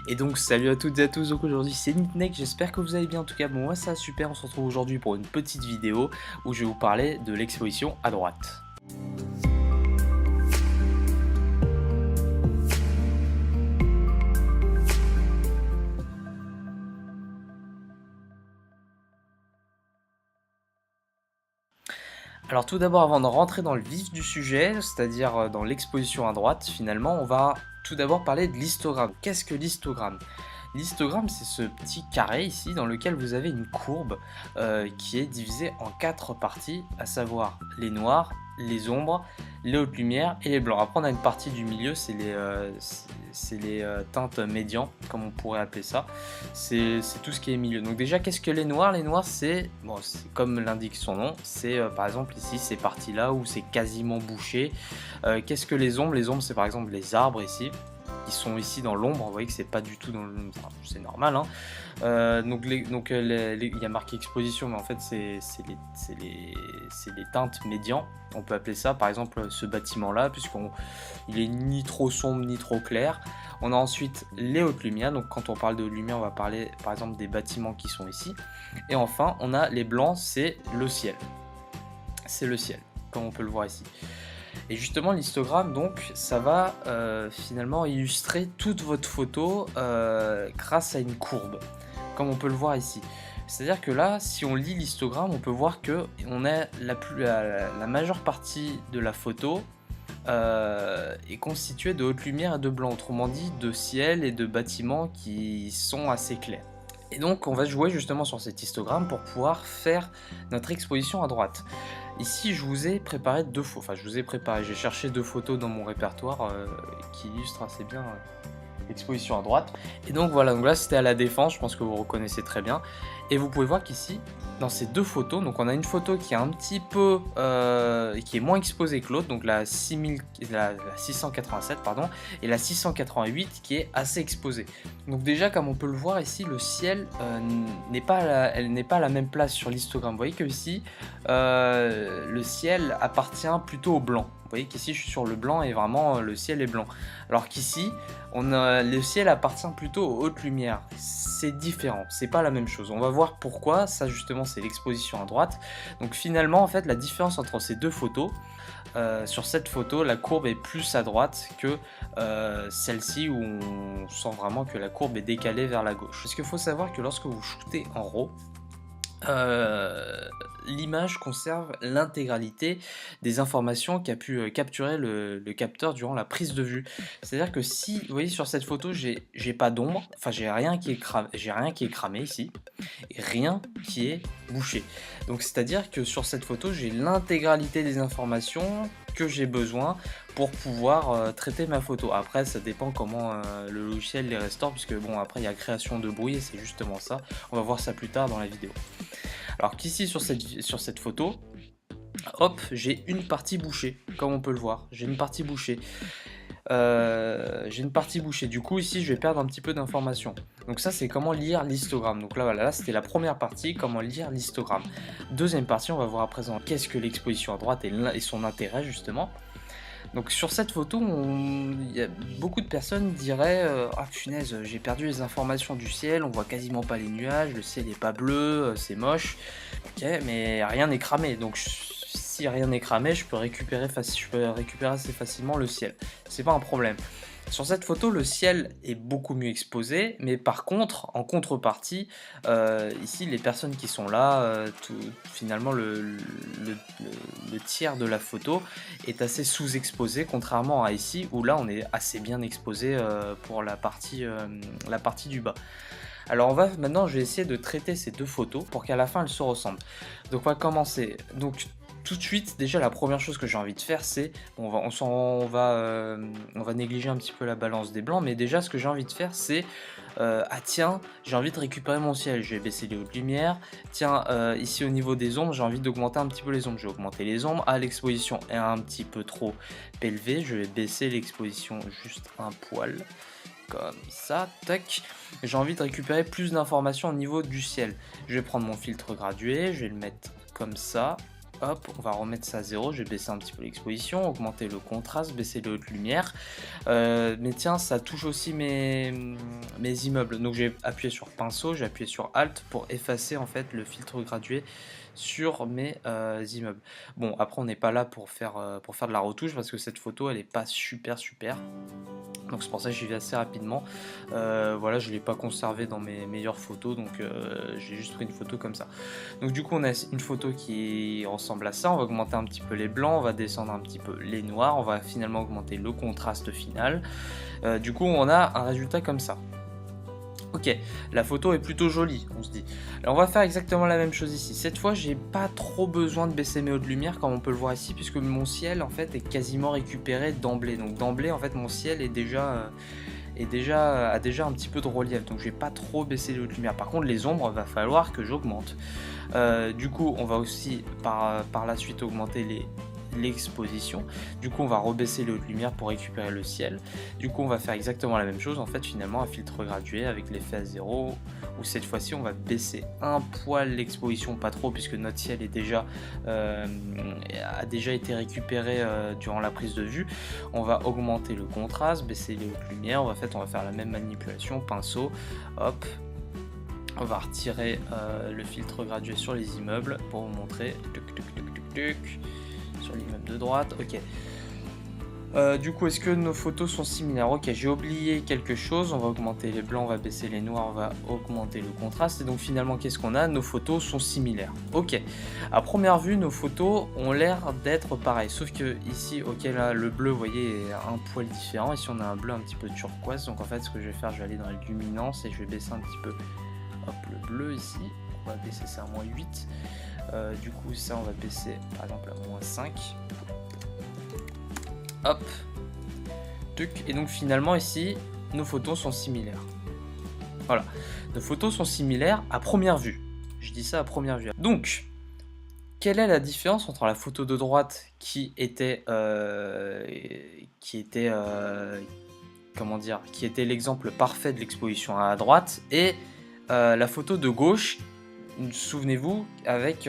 Et donc salut à toutes et à tous, donc aujourd'hui c'est Nitnek, j'espère que vous allez bien, en tout cas bon, moi ça va super, on se retrouve aujourd'hui pour une petite vidéo où je vais vous parler de l'exposition à droite. Alors tout d'abord, avant de rentrer dans le vif du sujet, c'est-à-dire dans l'exposition à droite, finalement on va tout d'abord parler de l'histogramme. Qu'est-ce que l'histogramme? L'histogramme, c'est ce petit carré ici dans lequel vous avez une courbe qui est divisée en 4 parties, à savoir les noirs, les ombres, les hautes lumières et les blancs. Après, on a une partie du milieu, c'est les teintes médians, comme on pourrait appeler ça. C'est tout ce qui est milieu. Donc déjà, qu'est-ce que les noirs? Les noirs, c'est bon, comme l'indique son nom, c'est par exemple ici, ces parties-là où c'est quasiment bouché. Qu'est-ce que les ombres? Les ombres, c'est par exemple les arbres ici qui sont ici dans l'ombre, vous voyez que c'est pas du tout dans le... Enfin, c'est normal, hein. Donc il y a marqué exposition, mais en fait c'est les teintes médians, on peut appeler ça, par exemple ce bâtiment là, puisqu'il est ni trop sombre ni trop clair. On a ensuite les hautes lumières, donc quand on parle de lumière on va parler par exemple des bâtiments qui sont ici. Et enfin on a les blancs, c'est le ciel, comme on peut le voir ici. Et justement l'histogramme, donc ça va finalement illustrer toute votre photo grâce à une courbe, comme on peut le voir ici. C'est-à-dire que là, si on lit l'histogramme, on peut voir que on a la majeure partie de la photo est constituée de haute lumière et de blanc, autrement dit de ciel et de bâtiments qui sont assez clairs. Et donc on va jouer justement sur cet histogramme pour pouvoir faire notre exposition à droite. Ici je vous ai préparé j'ai cherché deux photos dans mon répertoire qui illustrent assez bien l'exposition à droite. Et donc voilà, donc là c'était à la Défense, je pense que vous reconnaissez très bien. Et vous pouvez voir qu'ici, dans ces deux photos, donc on a une photo qui est un petit peu, qui est moins exposée que l'autre, donc la 687 pardon, et la 688 qui est assez exposée. Donc déjà comme on peut le voir ici, le ciel n'est pas à la même place sur l'histogramme. Vous voyez que ici, le ciel appartient plutôt au blanc. Vous voyez qu'ici je suis sur le blanc et vraiment le ciel est blanc. Alors qu'ici, le ciel appartient plutôt aux hautes lumières. C'est différent, c'est pas la même chose. On va voir pourquoi, ça justement c'est l'exposition à droite. Donc finalement en fait la différence entre ces deux photos, sur cette photo la courbe est plus à droite que celle-ci où on sent vraiment que la courbe est décalée vers la gauche. Parce qu'il faut savoir que lorsque vous shootez en RAW, l'image conserve l'intégralité des informations qu'a pu capturer le capteur durant la prise de vue. C'est-à-dire que si, vous voyez sur cette photo, j'ai pas d'ombre, enfin j'ai rien qui est cramé ici, et rien qui est bouché. Donc c'est-à-dire que sur cette photo, j'ai l'intégralité des informations que j'ai besoin pour pouvoir traiter ma photo. Après ça dépend comment le logiciel les restaure, puisque bon après il y a création de bruit et c'est justement ça, on va voir ça plus tard dans la vidéo. Alors qu'ici sur cette photo, hop, j'ai une partie bouchée, comme on peut le voir, j'ai une partie bouchée. Du coup ici je vais perdre un petit peu d'informations. Donc ça c'est comment lire l'histogramme. Donc là voilà, là c'était la première partie, comment lire l'histogramme. Deuxième partie, on va voir à présent qu'est-ce que l'exposition à droite et son intérêt justement. Donc sur cette photo, il y a beaucoup de personnes diraient ah punaise, j'ai perdu les informations du ciel, on voit quasiment pas les nuages, le ciel n'est pas bleu, c'est moche. Ok, mais rien n'est cramé, donc si rien n'est cramé, je peux récupérer assez facilement le ciel. C'est pas un problème. Sur cette photo, le ciel est beaucoup mieux exposé, mais par contre, en contrepartie, ici, les personnes qui sont là, finalement, le tiers de la photo est assez sous-exposé, contrairement à ici, où là, on est assez bien exposé pour la partie du bas. Alors maintenant, je vais essayer de traiter ces deux photos pour qu'à la fin, elles se ressemblent. Donc on va commencer. Donc tout de suite, déjà la première chose que j'ai envie de faire, c'est on va négliger un petit peu la balance des blancs, mais déjà ce que j'ai envie de faire, c'est ah tiens, j'ai envie de récupérer mon ciel, je vais baisser les hautes lumières. Tiens, ici au niveau des ombres, j'ai envie d'augmenter un petit peu les ombres. Je vais augmenter les ombres. Ah, l'exposition est un petit peu trop élevée, je vais baisser l'exposition juste un poil. Comme ça, tac. J'ai envie de récupérer plus d'informations au niveau du ciel. Je vais prendre mon filtre gradué, je vais le mettre comme ça. Hop, on va remettre ça à 0, je vais baisser un petit peu l'exposition, augmenter le contraste, baisser les hautes lumières. Mais tiens, ça touche aussi mes immeubles. Donc j'ai appuyé sur pinceau, j'ai appuyé sur Alt pour effacer en fait le filtre gradué sur mes immeubles. Bon, après on n'est pas là pour faire de la retouche parce que cette photo elle est pas super. Donc c'est pour ça que j'y vais assez rapidement. Voilà, je ne l'ai pas conservé dans mes meilleures photos, donc j'ai juste pris une photo comme ça. Donc du coup on a une photo qui ressemble à ça, on va augmenter un petit peu les blancs, on va descendre un petit peu les noirs, on va finalement augmenter le contraste final. Du coup on a un résultat comme ça. Ok, la photo est plutôt jolie, on se dit. Alors on va faire exactement la même chose ici. Cette fois, j'ai pas trop besoin de baisser mes hautes lumières, comme on peut le voir ici, puisque mon ciel en fait est quasiment récupéré d'emblée. Donc d'emblée, en fait, mon ciel est a déjà un petit peu de relief. Donc je vais pas trop baisser les hautes lumières. Par contre, les ombres, va falloir que j'augmente. Du coup, on va aussi par la suite augmenter l'exposition. Du coup on va rebaisser les hautes lumières pour récupérer le ciel. Du coup on va faire exactement la même chose en fait, finalement un filtre gradué avec l'effet à zéro, où cette fois-ci on va baisser un poil l'exposition, pas trop puisque notre ciel est a déjà été récupéré durant la prise de vue. On va augmenter le contraste, baisser les hautes lumières, on va faire la même manipulation, pinceau, hop. On va retirer le filtre gradué sur les immeubles pour vous montrer. Sur l'immeuble de droite, ok. Du coup, est-ce que nos photos sont similaires? Ok, j'ai oublié quelque chose, on va augmenter les blancs, on va baisser les noirs, on va augmenter le contraste, et donc finalement, qu'est-ce qu'on a? Nos photos sont similaires. Ok, à première vue, nos photos ont l'air d'être pareilles, sauf que ici, ok, là, le bleu, vous voyez, est un poil différent, ici on a un bleu un petit peu turquoise, donc en fait, ce que je vais faire, je vais aller dans la luminance, et je vais baisser un petit peu, hop, le bleu ici, on va baisser ça à -8. Du coup ça on va baisser par exemple à -5, hop, tuc. Et donc finalement ici nos photos sont similaires. Voilà, nos photos sont similaires à première vue, je dis ça à première vue. Donc quelle est la différence entre la photo de droite qui était l'exemple parfait de l'exposition à droite et la photo de gauche, souvenez-vous, avec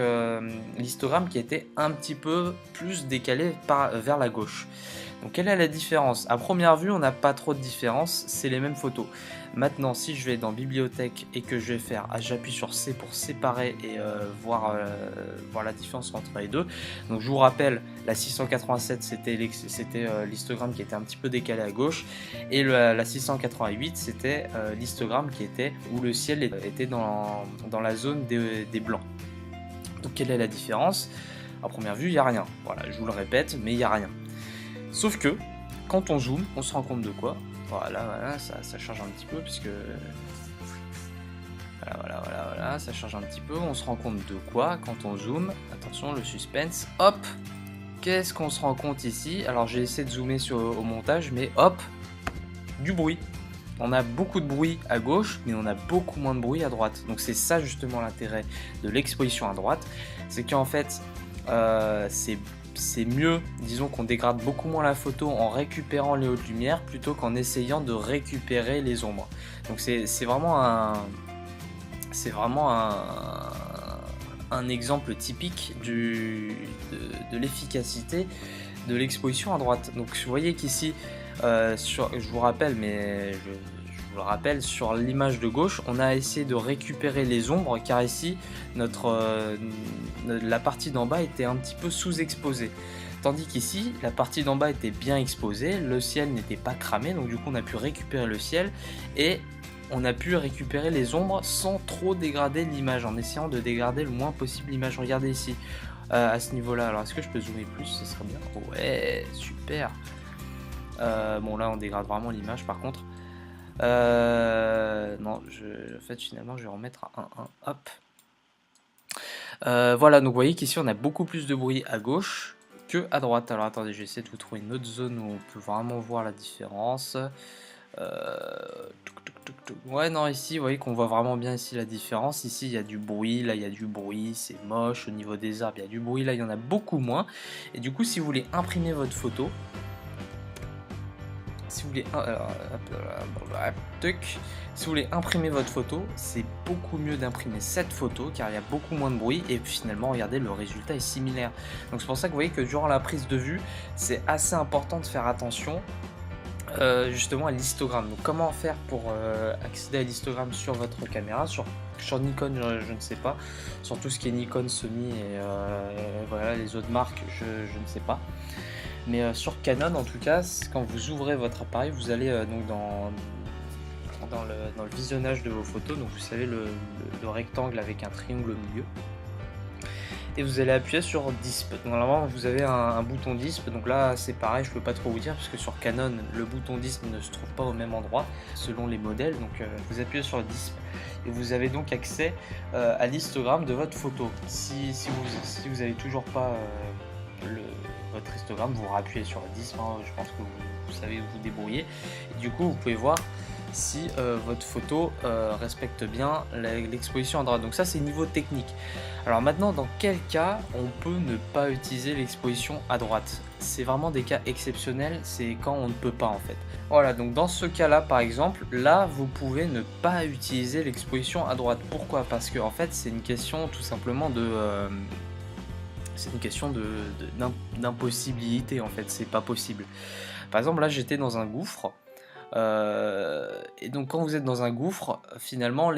l'histogramme qui était un petit peu plus décalé vers la gauche. Donc quelle est la différence? À première vue, on n'a pas trop de différence, c'est les mêmes photos. Maintenant, si je vais dans bibliothèque et que je vais j'appuie sur C pour séparer et voir la différence entre les deux. Donc je vous rappelle, la 687 c'était l'histogramme qui était un petit peu décalé à gauche, et la 688 c'était l'histogramme où le ciel était dans la zone des blancs. Donc quelle est la différence? À première vue, il n'y a rien. Voilà, je vous le répète, mais il n'y a rien. Sauf que, quand on zoome, on se rend compte de quoi? Voilà, ça change un petit peu, puisque... Voilà, ça change un petit peu. On se rend compte de quoi quand on zoome? Attention, le suspense, hop! Qu'est-ce qu'on se rend compte ici? Alors, j'ai essayé de zoomer au montage, mais hop! Du bruit. On a beaucoup de bruit à gauche, mais on a beaucoup moins de bruit à droite. Donc c'est ça justement l'intérêt de l'exposition à droite, c'est qu'en fait, c'est mieux, disons qu'on dégrade beaucoup moins la photo en récupérant les hautes lumières plutôt qu'en essayant de récupérer les ombres. Donc c'est vraiment un exemple typique de l'efficacité de l'exposition à droite. Donc vous voyez qu'ici, je vous rappelle, mais je vous le rappelle, sur l'image de gauche, on a essayé de récupérer les ombres, car ici, la partie d'en bas était un petit peu sous-exposée. Tandis qu'ici, la partie d'en bas était bien exposée, le ciel n'était pas cramé, donc du coup on a pu récupérer le ciel, et on a pu récupérer les ombres sans trop dégrader l'image, en essayant de dégrader le moins possible l'image. Regardez ici, à ce niveau-là. Alors est-ce que je peux zoomer plus? Ce serait bien. Ouais, super. Bon là on dégrade vraiment l'image par contre. Non, en fait finalement je vais remettre à 1.1, hop. Voilà, donc vous voyez qu'ici on a beaucoup plus de bruit à gauche que à droite. Alors attendez, je vais essayer de vous trouver une autre zone où on peut vraiment voir la différence. Ouais, non, ici vous voyez qu'on voit vraiment bien ici la différence. Ici il y a du bruit, là il y a du bruit, c'est moche. Au niveau des arbres il y a du bruit, là il y en a beaucoup moins. Et du coup si vous voulez imprimer votre photo, si vous voulez imprimer votre photo, c'est beaucoup mieux d'imprimer cette photo car il y a beaucoup moins de bruit et finalement regardez, le résultat est similaire. Donc c'est pour ça que vous voyez que durant la prise de vue, c'est assez important de faire attention. justement à l'histogramme. Donc comment faire pour accéder à l'histogramme sur votre caméra, sur Nikon je ne sais pas, sur tout ce qui est Nikon, Sony et voilà les autres marques je ne sais pas. Mais sur Canon en tout cas, quand vous ouvrez votre appareil, vous allez donc dans le visionnage de vos photos, donc vous savez le rectangle avec un triangle au milieu. Et vous allez appuyer sur Disp. Normalement vous avez un bouton Disp, donc là c'est pareil, je peux pas trop vous dire parce que sur Canon le bouton Disp ne se trouve pas au même endroit selon les modèles, donc vous appuyez sur Disp et vous avez donc accès à l'histogramme de votre photo. Si vous avez toujours pas votre histogramme, vous rappuyez sur Disp, hein, je pense que vous savez vous débrouiller, et du coup vous pouvez voir si votre photo respecte bien l'exposition à droite. Donc ça c'est niveau technique. Alors maintenant, dans quel cas on peut ne pas utiliser l'exposition à droite? C'est vraiment des cas exceptionnels, c'est quand on ne peut pas en fait. Voilà, donc dans ce cas là par exemple, là vous pouvez ne pas utiliser l'exposition à droite. Pourquoi? Parce que en fait c'est une question tout simplement c'est une question d'impossibilité en fait, c'est pas possible. Par exemple là j'étais dans un gouffre. Et donc quand vous êtes dans un gouffre, finalement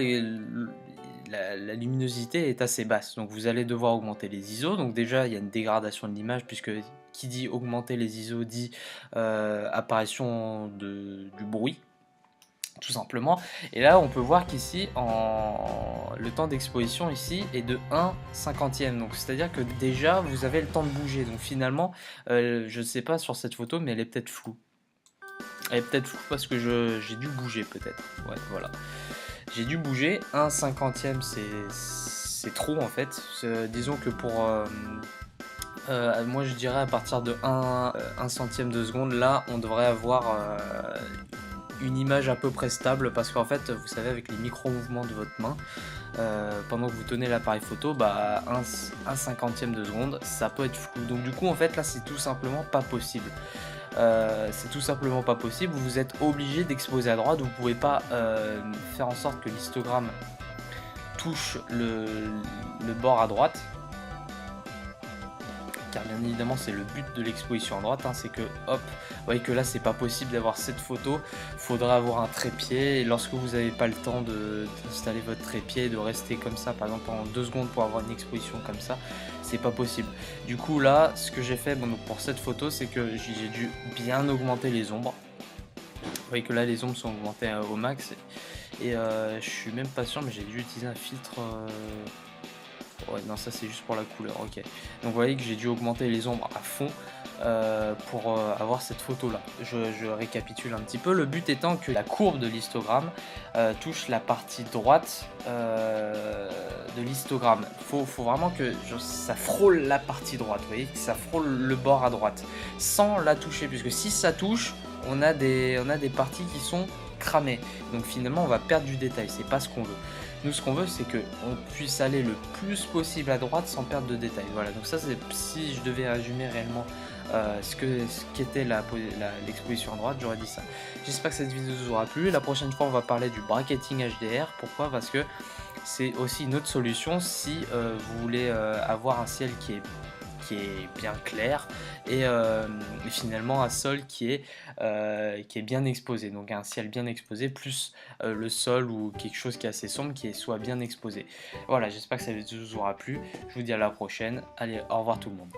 la luminosité est assez basse, donc vous allez devoir augmenter les ISO. Donc déjà il y a une dégradation de l'image, puisque qui dit augmenter les ISO dit apparition du bruit, tout simplement. Et là on peut voir qu'ici le temps d'exposition ici est de 1/50, donc c'est à dire que déjà vous avez le temps de bouger. Donc finalement je ne sais pas sur cette photo, mais elle est peut-être floue. Elle est peut-être floue parce que j'ai dû bouger peut-être. Ouais, voilà. J'ai dû bouger. 1/50, c'est trop en fait. Disons que pour... moi je dirais à partir de 1 centième de seconde, là on devrait avoir une image à peu près stable, parce qu'en fait vous savez avec les micro-mouvements de votre main, pendant que vous tenez l'appareil photo, bah 1/50 de seconde ça peut être flou. Donc du coup en fait là c'est tout simplement pas possible. C'est tout simplement pas possible, vous êtes obligé d'exposer à droite, vous pouvez pas faire en sorte que l'histogramme touche le bord à droite, car bien évidemment c'est le but de l'exposition à droite, hein, c'est que hop, vous voyez que là c'est pas possible d'avoir cette photo, il faudra avoir un trépied, et lorsque vous n'avez pas le temps d'installer votre trépied, de rester comme ça par exemple pendant 2 secondes pour avoir une exposition comme ça, c'est pas possible. Du coup là ce que j'ai fait donc pour cette photo, c'est que j'ai dû bien augmenter les ombres. Vous voyez que là les ombres sont augmentées au max, et je suis même pas sûr, mais j'ai dû utiliser un filtre ouais, non, ça c'est juste pour la couleur, ok. Donc vous voyez que j'ai dû augmenter les ombres à fond pour avoir cette photo là. Je récapitule un petit peu, le but étant que la courbe de l'histogramme touche la partie droite de l'histogramme. Faut vraiment que ça frôle la partie droite, vous voyez, que ça frôle le bord à droite, sans la toucher, puisque si ça touche, on a des parties qui sont cramées. Donc finalement on va perdre du détail, c'est pas ce qu'on veut. Nous ce qu'on veut c'est qu'on puisse aller le plus possible à droite sans perdre de détails. Voilà, donc ça c'est, si je devais résumer réellement ce qu'était l'exposition à droite, j'aurais dit ça. J'espère que cette vidéo vous aura plu. La prochaine fois on va parler du bracketing HDR. Pourquoi? Parce que c'est aussi une autre solution si vous voulez avoir un ciel qui est bien clair, et finalement un sol qui est bien exposé, donc un ciel bien exposé plus le sol ou quelque chose qui est assez sombre qui soit bien exposé. Voilà, j'espère que ça vous aura plu, je vous dis à la prochaine, allez, au revoir tout le monde.